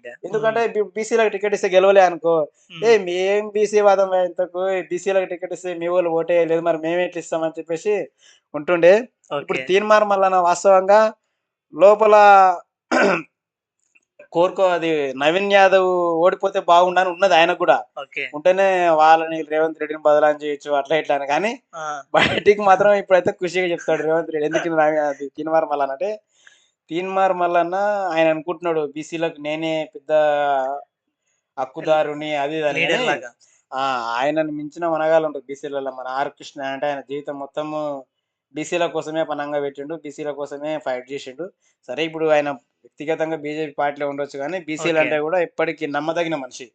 బిడ్డ. హ్మ్. ఎందుకంటే బీసీలకు టికెట్ ఇస్తే గెలవలే అనుకో, హ్మ్. మేం బీసీ వాదం ఇంతకు బీసీలకు టికెట్ ఇస్తే మీ వోళ్ళు ఓటేయలేదు మరి మేమెట్లా ఇస్తామని చెప్పేసి ఉంటుండే. ఇప్పుడు ఓకే. తీన్మార్ మల్లన్న వాస్తవంగా లోపల అది నవీన్ యాదవ్ ఓడిపోతే బాగుండని ఉన్నది ఆయనకు గూడా. ఓకే. ఉంటేనే వాళ్ళని రేవంత్ రెడ్డిని బదనాం చేయొచ్చు అట్లా ఇట్లా అని. కానీ ఆ! బయటికి మాత్రం ఇప్పుడైతే ఖుషిగా చెప్తాడు రేవంత్ రెడ్డి. ఎందుకు అది తీన్మార్ మల్లన్న అంటే, తీన్మార్ మల్లన్న ఆయన అనుకుంటున్నాడు బీసీలకు నేనే పెద్ద ల్ హక్కుదారుని అది ఇది అని గాని, లీడర్‌లాగా. ఆ! ఆయనను మించిన మనగాళ్ళుంటారు బీసీలలో. మన ఆర్ కృష్ణ అంటే ఆయన జీవితం మొత్తము బీసీల కోసమే పణంగా పెట్టిండు. బీసీల కోసమే ఫైట్ చేసిండు. సరే ఇప్పుడు ఆయన వ్యక్తిగతంగా బీజేపీ పార్టీలో ఉండొచ్చు గానీ, ఓకే. బీసీలంటే గూడా ఎప్పటికి నమ్మదగిన మనిషి.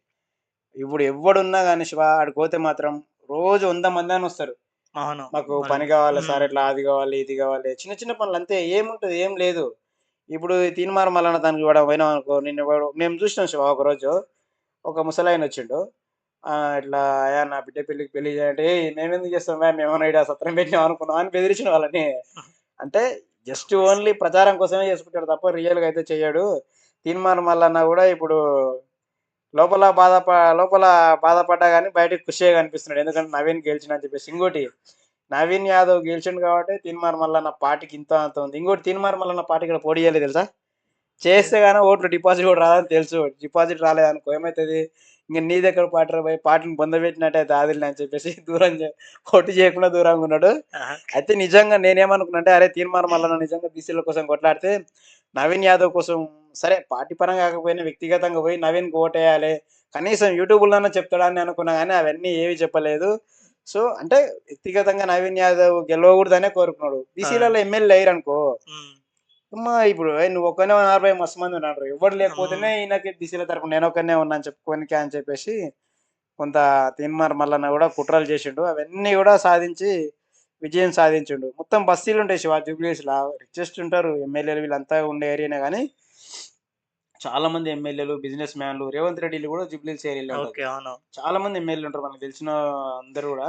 ఇప్పుడు ఎవ్వడున్నా గాని శివ ఆడికి మాత్రం రోజు 100 మందైనొస్తారు. అవును. మాకు వాళ్ళు పని గావాలి సార్ హ్మ్. ఇట్లా అది గావాలి, ఇది గావాలి. చిన్న చిన్న పనులంతే ఏముంటది ఏం లేదు. ఇప్పుడు తీన్మార్ మల్లన్న దానికి కూడా పోయినామనుకో నిన్ను మేము చూసినాం శివ ఒకరోజు. ఒక ముసలాయనొచ్చిండు. ఇట్లా "అయ్యా నా బిడ్డ పెళ్ళికి పెళ్లి చేయంటే" "ఏయ్! మేమెందుకు చేస్తాంవయ్య మేమేమన్నా ఈడ సత్రం పెట్టినాం అనుకున్నావా?" అని బెదిరించిన వాళ్ళని. అంటే జస్ట్ ఓన్లీ ప్రచారం కోసమే చేసుకుంటాడు తప్ప రియల్‌గా అయితే చెయ్యడు. తీన్మార్ మల్లన్న గూడా ఇప్పుడు లోపల లోపల బాధపడ్డా గాని బయటకి ఖుషిగా కనిపిస్తున్నాడు. ఎందుకంటే నవీన్ గెలిచిండని చెప్పేసి. ఇంకోటి నవీన్ యాదవ్ గెలిచిండు కాబట్టి తీన్మార్ మల్లన్న పార్టీకి ఇంతో అంతో ఉంది. ఇంకోటి తీన్మార్ మల్లన్న పార్టీ ఇక్కడ పోటీ చేయలేదు తెలుసా? చేస్తే గాని ఓట్లు డిపాజిట్ కూడా రాదని తెలుసు. డిపాజిట్ రాలేదనుకో ఏమైతది? ఇంక నీదెక్కడ పార్టీరా భయ్! పార్టీని బొందబెట్టినట్టయితే ఆదిల్‌ని అని చెప్పేసి దూరం పోటీ చేయకుండా దూరంగున్నాడు. ఆహా! అయితే నిజంగా నేనేమనుకున్నా అంటే, అరే! తీన్మార్ మల్లన్న నిజంగా బీసీల కోసం కొట్లాడితే, నవీన్ యాదవ్ కోసం సరే పార్టీ పరంగా కాకపోయినా వ్యక్తిగతంగా పోయి నవీన్‌కి ఓటేయాలి. కనీసం యూట్యూబ్‌లోనన్నా చెప్తాడని అనుకున్నా గానీ అవన్నీ ఏవి చెప్పలేదు. సో, అంటే వ్యక్తిగతంగా నవీన్ యాదవ్ గెలవకూడదనే కోరుకున్నాడు. ఆ! బీసీలలో ఎమ్మెల్యేలు లేరనుకో హ్మ్. ఇప్పుడు నువ్వు ఒక్కనివే 40 మస్తు మంది ఉన్నారు. ఎవ్వడు హ్మ్. లేకపోతేనే ఈయనకి బీసీల తరపున నేనొక్కడినే ఉన్నా అని చెప్పుకోనికే అని చెప్పేసి కొంత తీన్మార్ మల్లన్న గూడా కుట్రలు చేసిండు. అవన్నీ గూడా సాధించి విజయం సాధించిండు. మొత్తం బస్తీలుంటాయి శివ జూబ్లీహిల్స్‌ల. రిచెస్ట్ ఉంటారు. ఎమ్మెల్యేలు వీళ్ళంతా ఉండే ఏరియానే గానీ, చాలా మంది ఎమ్మెల్యేలు, బిజినెస్ మ్యాన్‌లు రేవంత్ రెడ్డి ఇల్లు గూడా జూబ్లీహిల్స్ ఏరియాలో ఉంటది. ఓకే. అవును. చాలా మంది ఎమ్మెల్యేలు ఉంటారు. మనకు తెలిసిన అందరూ గూడా.